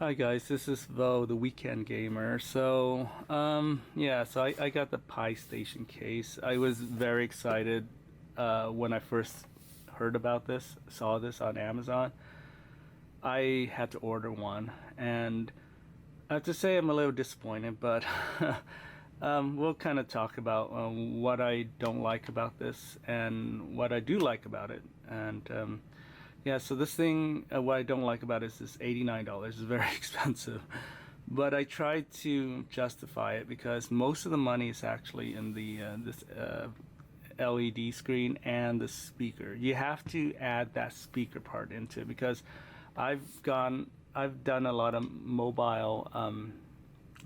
Hi guys, this is Vo, the Weekend Gamer. Yeah, so I got the PiStation case. I was very excited when I first heard about this, saw this on Amazon. I had to order one, and I have to say I'm a little disappointed, but we'll kind of talk about what I don't like about this and what I do like about it. Yeah, so this thing, what I don't like about it is this $89. It's very expensive. But I tried to justify it because most of the money is actually in the this LED screen and the speaker. You have to add that speaker part into it because I've done a lot of mobile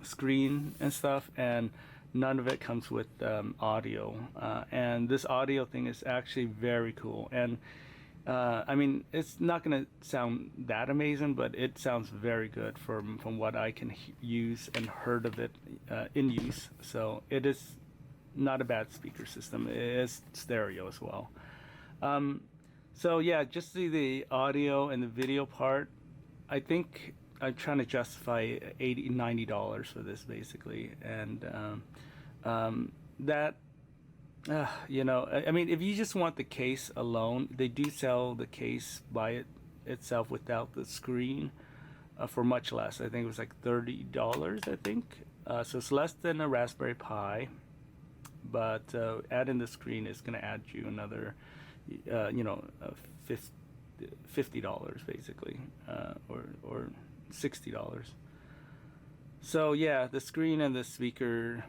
screen and stuff, and none of it comes with audio. And this audio thing is actually very cool. And I mean, it's not going to sound that amazing, but it sounds very good from what I can use and heard of it in use. So it is not a bad speaker system. It is stereo as well. So yeah, just the audio and the video part, I think I'm trying to justify $90 for this basically, and that I mean, if you just want the case alone, they do sell the case by itself without the screen for much less. I think it was like $30, I think. So it's less than a Raspberry Pi, but adding the screen is going to add you another, $50 basically, or $60. So yeah, the screen and the speaker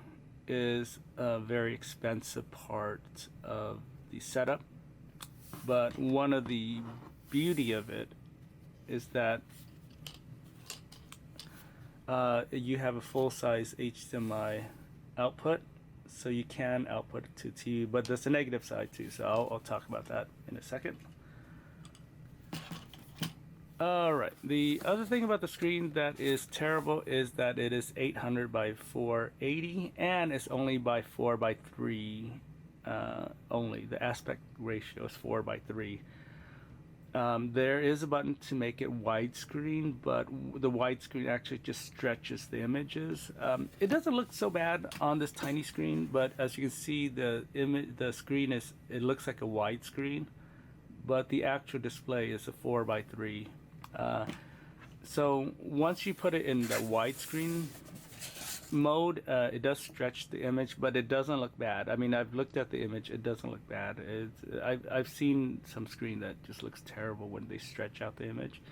is a very expensive part of the setup, but one of the beauty of it is that you have a full-size HDMI output, so you can output it to TV, but there's a negative side too, so I'll talk about that in a second. Alright, the other thing about the screen that is terrible is that it is 800 by 480 and it's only by 4 by 3 only. The aspect ratio is 4 by 3. There is a button to make it widescreen, but the widescreen actually just stretches the images. It doesn't look so bad on this tiny screen, but as you can see, the screen it looks like a widescreen, but the actual display is a 4 by 3. So once you put it in the widescreen mode, it does stretch the image, but it doesn't look bad. I mean, I've looked at the image; it doesn't look bad. I've seen some screen that just looks terrible when they stretch out the image.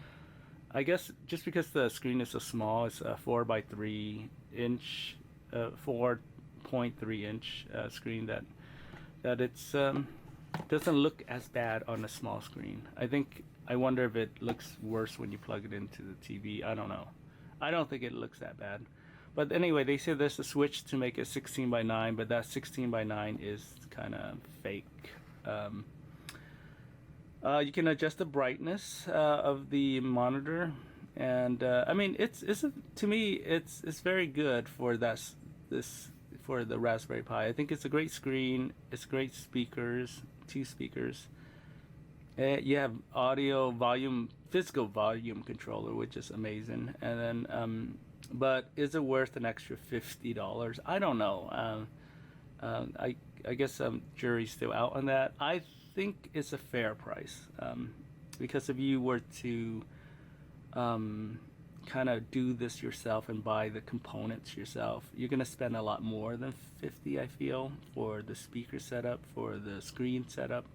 I guess just because the screen is so small, it's a 4 by 3 inch, 4.3 inch screen that it's doesn't look as bad on a small screen. I wonder if it looks worse when you plug it into the TV. I don't know. I don't think it looks that bad. But anyway, they say there's a switch to make it 16 by 9, but that 16 by 9 is kind of fake. You can adjust the brightness of the monitor, and I mean, to me, it's very good for for the Raspberry Pi. I think it's a great screen. It's great speakers, 2 speakers. You have audio volume, physical volume controller, which is amazing. And then, but is it worth an extra $50? I don't know. I guess jury's still out on that. I think it's a fair price, because if you were to kind of do this yourself and buy the components yourself, you're gonna spend a lot more than 50, I feel, for the speaker setup, for the screen setup,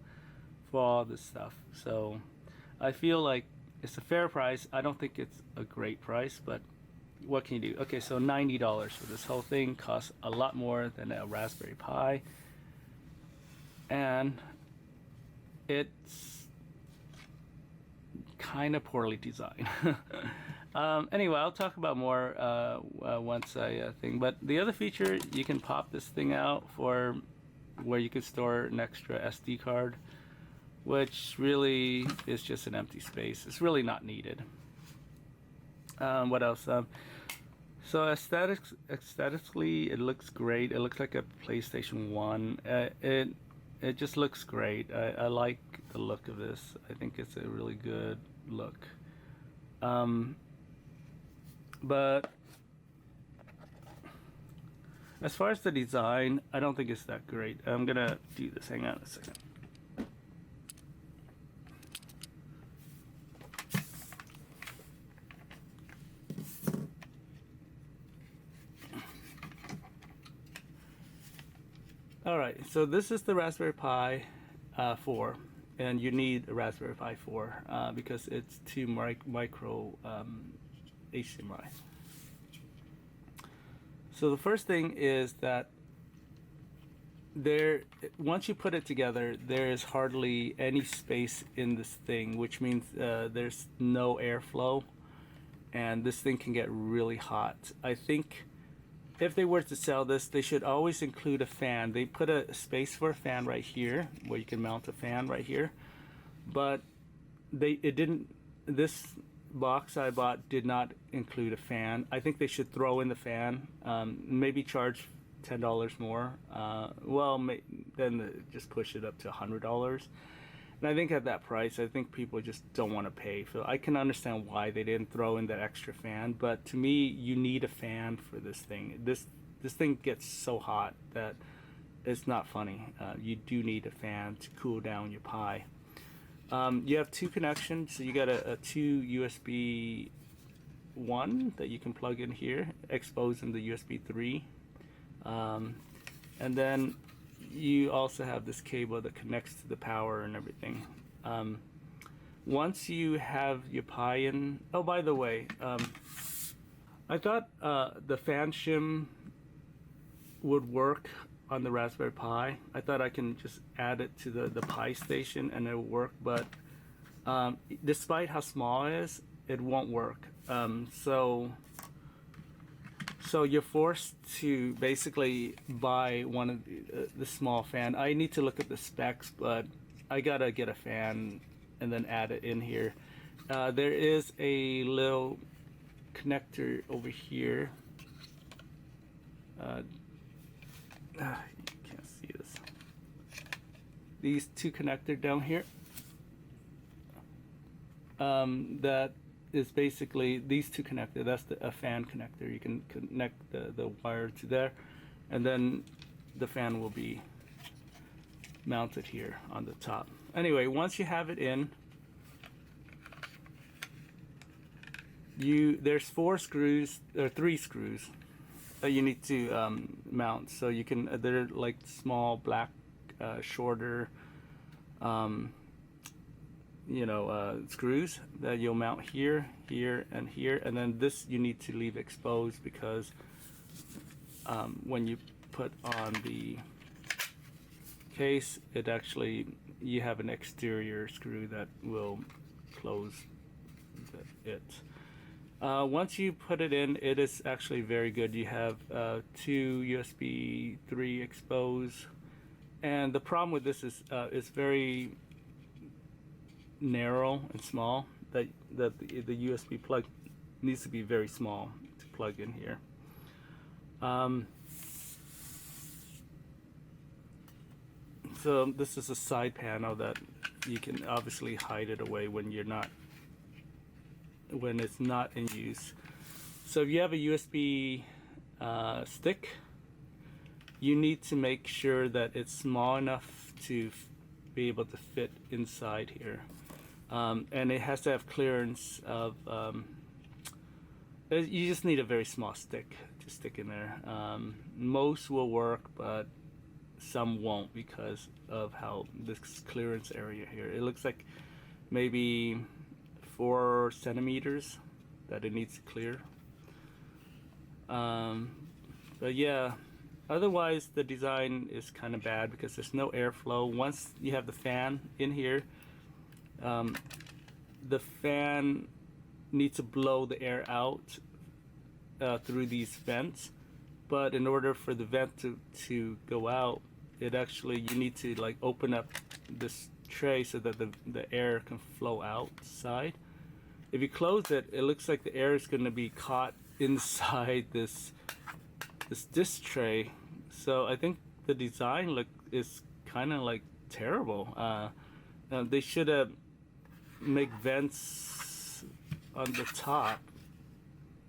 for all this stuff. So I feel like it's a fair price. I don't think it's a great price, but what can you do? Okay, so $90 for this whole thing costs a lot more than a Raspberry Pi, and it's kind of poorly designed. Anyway, I'll talk about more once I think. But the other feature, you can pop this thing out for where you can store an extra SD card, which really is just an empty space. It's really not needed. What else? So aesthetically, it looks great. It looks like a PlayStation 1. It just looks great. I like the look of this. I think it's a really good look. But as far as the design, I don't think it's that great. I'm gonna do this. Hang on a second. Alright, so this is the Raspberry Pi 4, and you need a Raspberry Pi 4 because it's 2 micro HDMI. So the first thing is that once you put it together, there is hardly any space in this thing, which means there's no airflow, and this thing can get really hot. I think if they were to sell this, they should always include a fan. They put a space for a fan right here, where you can mount a fan right here, but it didn't. This box I bought did not include a fan. I think they should throw in the fan, maybe charge $10 more. Then just push it up to $100. And I think at that price, I think people just don't want to pay. So I can understand why they didn't throw in that extra fan. But to me, you need a fan for this thing. This thing gets so hot that it's not funny. You do need a fan to cool down your Pi. You have 2 connections. So you got a 2 USB 1 that you can plug in here, exposing the USB 3. And then you also have this cable that connects to the power and everything. Once you have your Pi in, oh, by the way, I thought the fan shim would work on the Raspberry Pi. I thought I can just add it to the PiStation and it will work, but despite how small it is, it won't work. So you're forced to basically buy one of the small fan. I need to look at the specs, but I gotta get a fan and then add it in here. There is a little connector over here. You can't see this. These 2 connectors down here. That is basically these 2 connectors. That's a fan connector. You can connect the wire to there, and then the fan will be mounted here on the top. Anyway, once you have it in, there's 4 screws or 3 screws that you need to mount. So you can they're like small black shorter screws that you'll mount here, here, and here, and then this you need to leave exposed because when you put on the case, it actually, you have an exterior screw that will close it. Once you put it in, it is actually very good. You have 2 USB 3 exposed, and the problem with this is it's very narrow and small, that the USB plug needs to be very small to plug in here. So this is a side panel that you can obviously hide it away when it's not in use. So if you have a USB stick, you need to make sure that it's small enough to be able to fit inside here. And it has to have clearance of, you just need a very small stick to stick in there. Most will work, but some won't because of how this clearance area here. It looks like maybe 4 centimeters that it needs to clear. But yeah, otherwise the design is kind of bad because there's no airflow. Once you have the fan in here, the fan needs to blow the air out through these vents, but in order for the vent to go out, you need to like open up this tray so that the air can flow outside. If you close it, it looks like the air is going to be caught inside this disc tray. So I think the design is kind of like terrible. They should have make vents on the top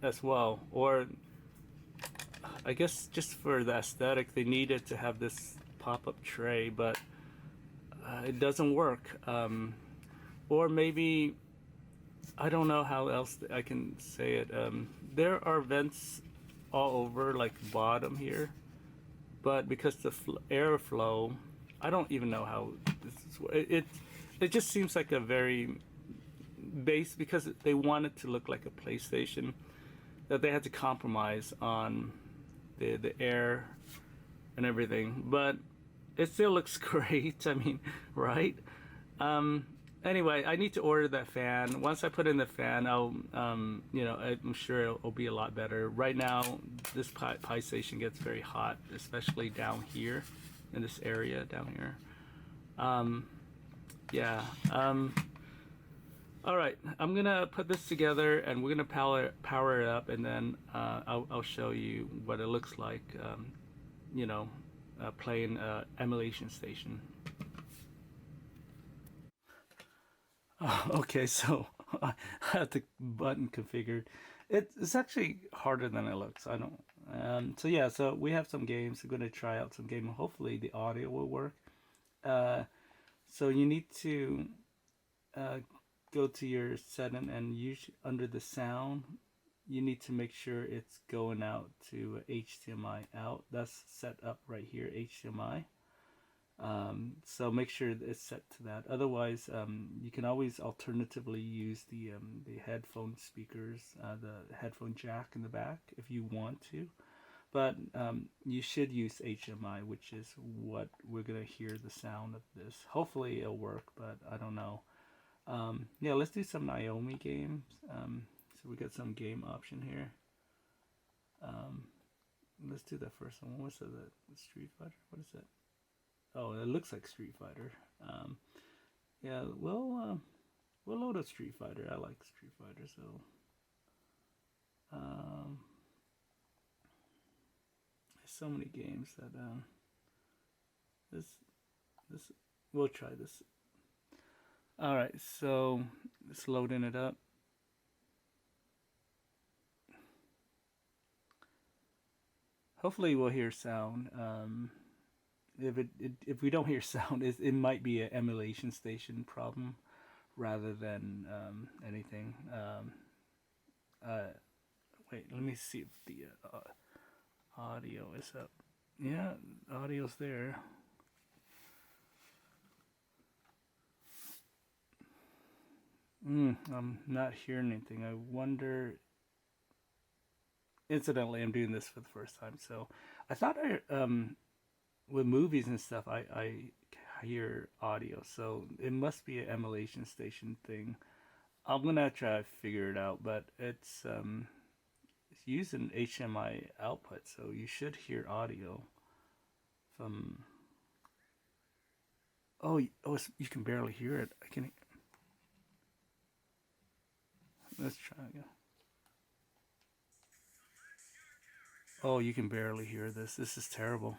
as well. Or I guess just for the aesthetic, they needed to have this pop-up tray, but it doesn't work. Or maybe I don't know how else I can say it. There are vents all over, like bottom here, but because the airflow, I don't even know how this is. It just seems like a very base, because they want it to look like a PlayStation, that they had to compromise on the air and everything, but it still looks great. I mean, right? Anyway, I need to order that fan. Once I put in the fan, I'll, you know, I'm sure it'll be a lot better. Right now, this PiStation gets very hot, especially down here, in this area down here. Yeah. All right, I'm gonna put this together, and we're gonna power it up, and then I'll show you what it looks like. You know, playing emulation station. Okay, so I have the button configured. It's actually harder than it looks. I don't. So yeah, so we have some games. We're gonna try out some games. Hopefully the audio will work. So you need to go to your setting, and under the sound, you need to make sure it's going out to HDMI out. That's set up right here, HDMI. So make sure it's set to that. Otherwise, you can always alternatively use the headphone speakers, the headphone jack in the back if you want to. But you should use HDMI, which is what we're gonna hear the sound of this. Hopefully it'll work, but I don't know. Yeah, let's do some Naomi games. So we got some game option here. Let's do the first one. What's that? Street Fighter? What is that? Oh, it looks like Street Fighter. Yeah, we'll load up Street Fighter. I like Street Fighter, so there's so many games that this we'll try this. All right, so it's loading it up. Hopefully we'll hear sound. If we don't hear sound, it might be an emulation station problem rather than anything. Wait, let me see if the audio is up. Yeah, audio's there. I'm not hearing anything. I wonder. Incidentally, I'm doing this for the first time, so I thought with movies and stuff, I hear audio, so it must be an emulation station thing. I'm gonna try to figure it out, but it's using HDMI output, so you should hear audio from. Oh, you can barely hear it. I can. Let's try again. Oh, you can barely hear this. This is terrible.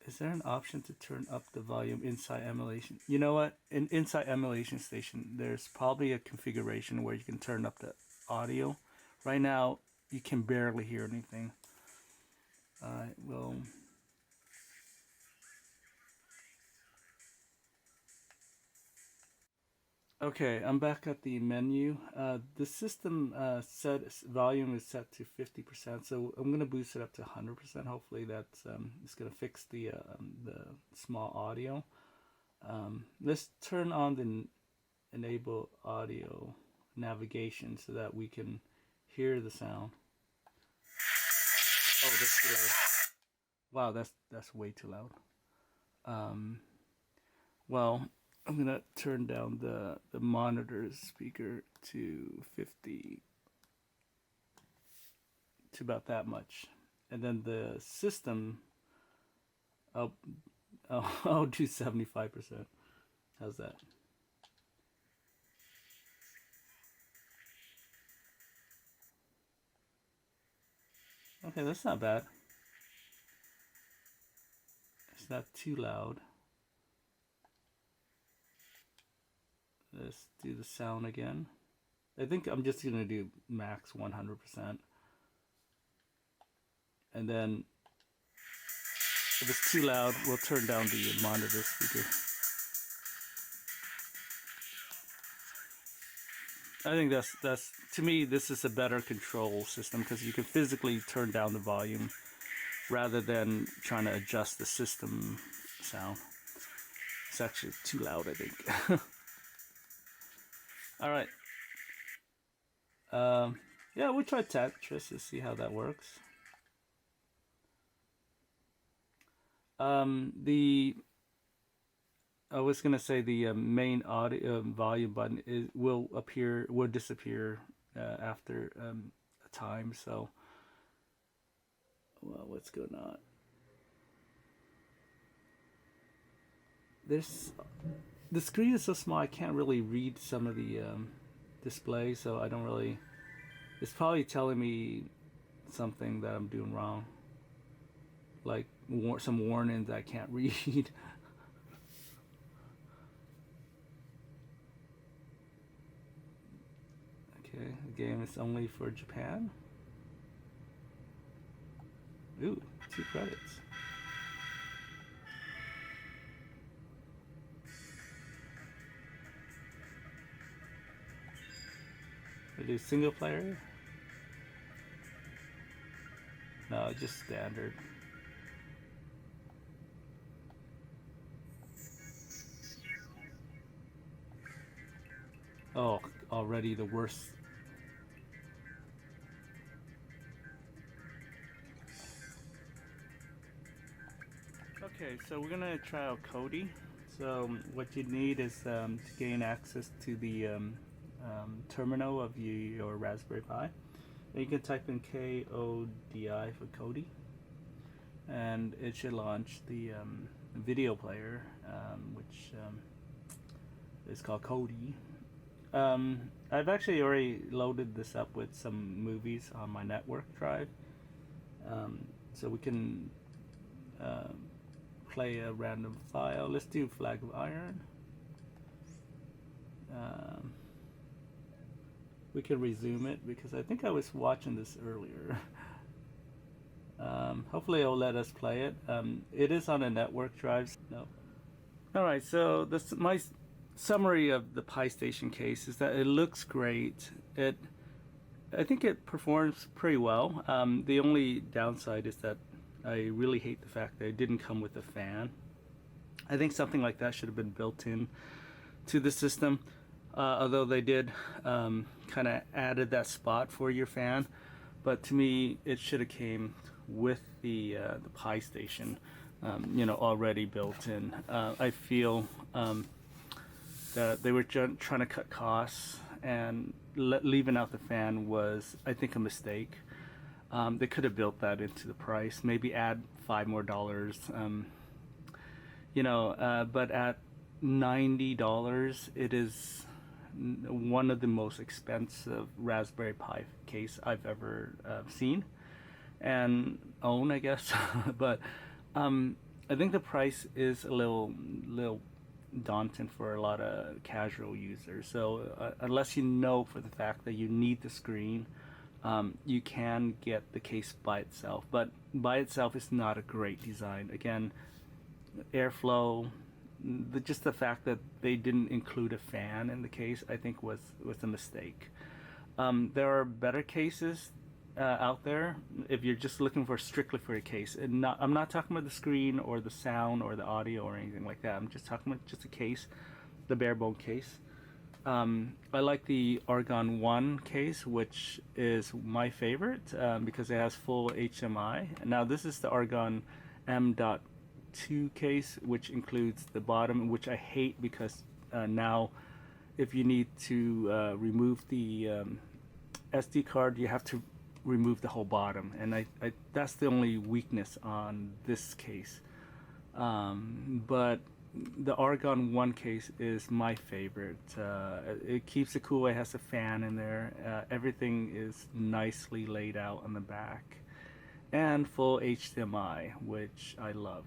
Is there an option to turn up the volume inside emulation? You know what? Inside emulation station, there's probably a configuration where you can turn up the audio. Right now, you can barely hear anything. Well. Okay, I'm back at the menu. The system volume is set to 50%, so I'm gonna boost it up to 100%. Hopefully that's it's gonna fix the small audio. Let's turn on the enable audio navigation so that we can hear the sound. Oh, that's too loud. Wow, that's way too loud. Well, I'm gonna turn down the monitor speaker to 50, to about that much, and then the system, I'll do 75%. How's that? Okay, that's not bad. It's not too loud. Let's do the sound again. I think I'm just gonna do max 100%, and then if it's too loud, we'll turn down the monitor speaker. I think that's to me, this is a better control system because you can physically turn down the volume rather than trying to adjust the system sound. It's actually too loud, I think. All right. Yeah, we'll try Tetris to see how that works. I was gonna say the main audio volume button will disappear after a time. So, well, what's going on? The screen is so small I can't really read some of the display, so I don't really. It's probably telling me something that I'm doing wrong, like some warnings I can't read. Okay, the game is only for Japan. Ooh, 2 credits. I do single player? No, just standard. Oh, already the worst. Okay, so we're gonna try out Kodi. So what you need is to gain access to the terminal of your Raspberry Pi. And you can type in KODI for Kodi, and it should launch the video player, which is called Kodi. I've actually already loaded this up with some movies on my network drive, so we can play a random file. Let's do Flag of Iron. We can resume it because I think I was watching this earlier. Hopefully it'll let us play it. It is on a network drive. No. Alright, so my summary of the PiStation case is that it looks great. I think it performs pretty well. The only downside is that I really hate the fact that it didn't come with a fan. I think something like that should have been built in to the system. Although they did kind of added that spot for your fan, but to me it should have came with the PiStation, already built in. I feel that they were trying to cut costs, and leaving out the fan was, I think, a mistake. They could have built that into the price, maybe add $5 more. But at $90, it is one of the most expensive Raspberry Pi case I've ever seen and own, I guess. But I think the price is a little daunting for a lot of casual users. So unless you know for the fact that you need the screen, you can get the case by itself. But by itself, it's not a great design. Again, airflow. Just the fact that they didn't include a fan in the case, I think, was a mistake. There are better cases out there if you're just looking for strictly for a case. And I'm not talking about the screen or the sound or the audio or anything like that. I'm just talking about just a case, the bare bone case. I like the Argon One case, which is my favorite because it has full HDMI. Now this is the Argon M.2 case, which includes the bottom, which I hate because now if you need to remove the SD card, you have to remove the whole bottom, and I that's the only weakness on this case. But the Argon One case is my favorite. It keeps it cool. It has a fan in there. Everything is nicely laid out on the back, and full HDMI, which I love.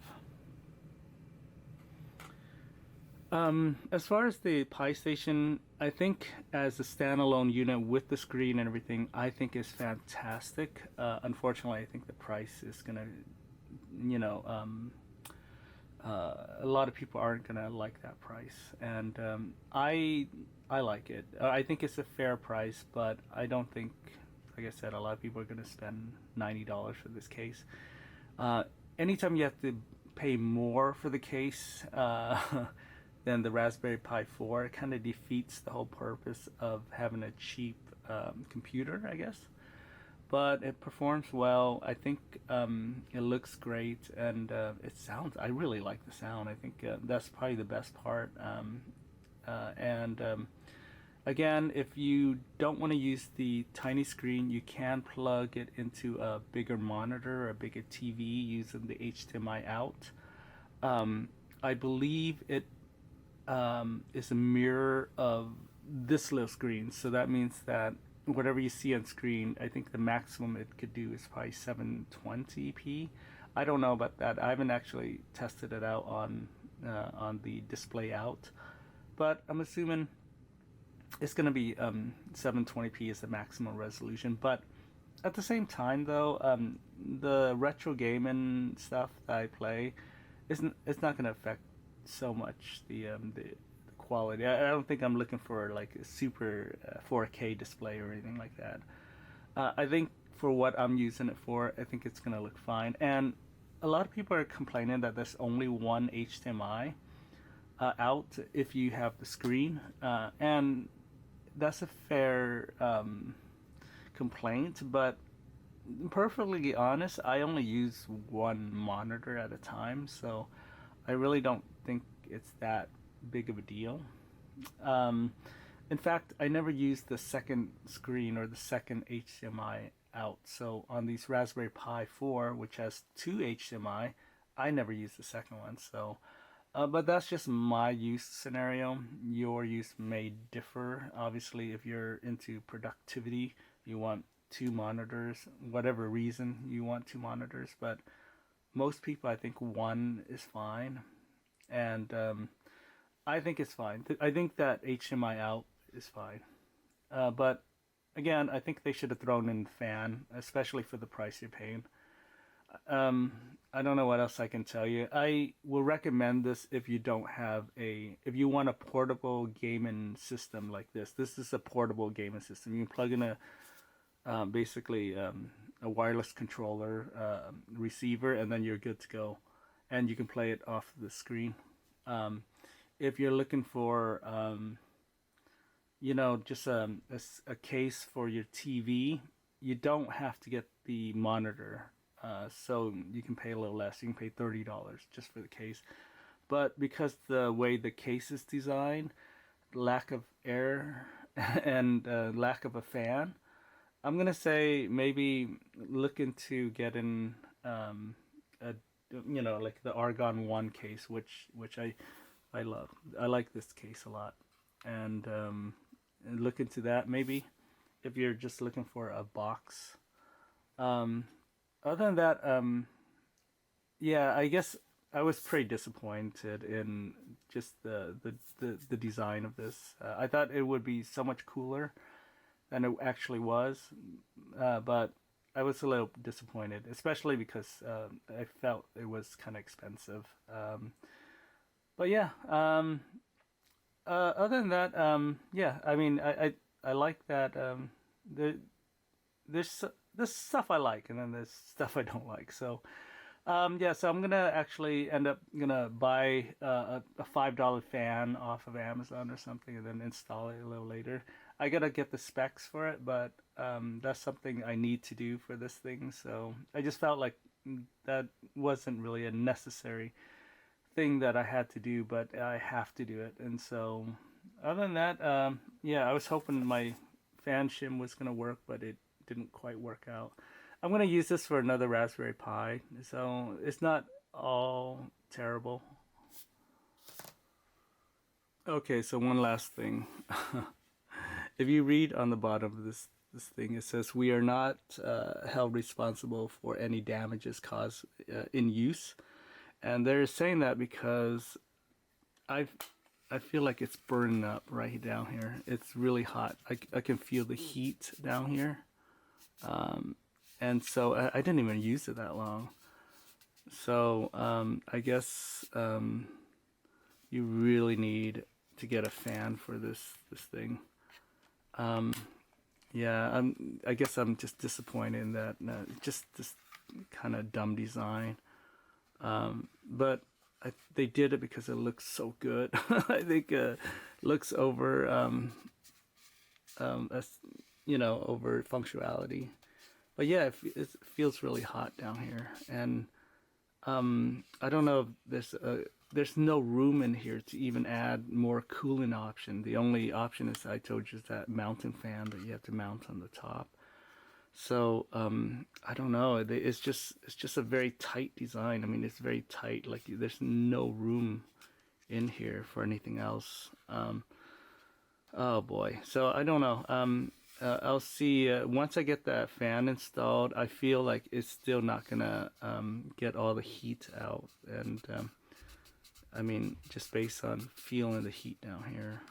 As far as the PiStation, I think as a standalone unit with the screen and everything, I think is fantastic. Unfortunately, I think the price is gonna, you know, a lot of people aren't gonna like that price, and I like it. I think it's a fair price, but I don't think, like I said, a lot of people are gonna spend $90 for this case. Uh, Anytime you have to pay more for the case than the Raspberry Pi 4, it kind of defeats the whole purpose of having a cheap computer, I guess. But it performs well. I think it looks great, and it sounds. I really like the sound. I think that's probably the best part. And Again, if you don't want to use the tiny screen, you can plug it into a bigger monitor or a bigger TV using the HDMI out. I believe it is a mirror of this little screen, so that means that whatever you see on screen, I think the maximum it could do is probably 720p. I don't know about that. I haven't actually tested it out on the display out, but I'm assuming it's going to be 720p is the maximum resolution. But at the same time, though, the retro gaming stuff that I play isn't. It's not going to affect so much the quality. I don't think I'm looking for like a super 4K display or anything like that. I think for what I'm using it for, I think it's gonna look fine. And a lot of people are complaining that there's only one HDMI out if you have the screen, and that's a fair complaint. But perfectly honest, I only use one monitor at a time, so I really don't think it's that big of a deal. Um, in fact, I never used the second screen or the second HDMI out. So on these Raspberry Pi 4, which has two HDMI, I never used the second one. So, but that's just my use scenario. Your use may differ. Obviously, if you're into productivity, you want two monitors, whatever reason you want two monitors. But most people, I think one is fine. And I think it's fine. I think that HDMI out is fine. But again, I think they should have thrown in fan, especially for the price you're paying. I don't know what else I can tell you. I will recommend this if you don't have if you want a portable gaming system like this. This is a portable gaming system. You can plug in basically a wireless controller receiver, and then you're good to go. And you can play it off the screen. If you're looking for, just a case for your TV, you don't have to get the monitor. So you can pay a little less. You can pay $30 just for the case. But because the way the case is designed, lack of air and lack of a fan, I'm gonna say maybe look into getting like the Argon One case, which I love. I like this case a lot, and look into that maybe if you're just looking for a box. Other than that, yeah, I guess I was pretty disappointed in just the design of this. I thought it would be so much cooler than it actually was, but I was a little disappointed, especially because I felt it was kind of expensive. But yeah, other than that, yeah, I mean, I like that. There's stuff I like, and then there's stuff I don't like. So, yeah, so I'm gonna actually end up gonna buy a $5 fan off of Amazon or something, and then install it a little later. I gotta get the specs for it, but that's something I need to do for this thing. So I just felt like that wasn't really a necessary thing that I had to do, but I have to do it. And so, other than that, yeah, I was hoping my fan shim was gonna work, but it didn't quite work out. I'm gonna use this for another Raspberry Pi, so it's not all terrible. Okay, so one last thing. If you read on the bottom of this thing, it says we are not held responsible for any damages caused in use, and they're saying that because I've I feel like it's burning up right down here. It's really hot. I can feel the heat down here. And so I didn't even use it that long. So I guess you really need to get a fan for this thing. Yeah, I guess I'm just disappointed in that. Just this kind of dumb design. But they did it because it looks so good. I think looks over, as, you know, over functionality. But yeah, it feels really hot down here, and I don't know if there's no room in here to even add more cooling option. The only option, is I told you, is that mounting fan that you have to mount on the top. So I don't know. It's just a very tight design. I mean, it's very tight. Like there's no room in here for anything else. Oh boy. So I don't know. I'll see. Once I get that fan installed, I feel like it's still not gonna get all the heat out, and I mean, just based on feeling the heat down here.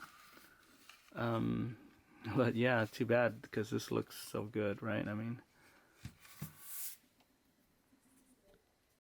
But yeah, too bad, because this looks so good, right? I mean,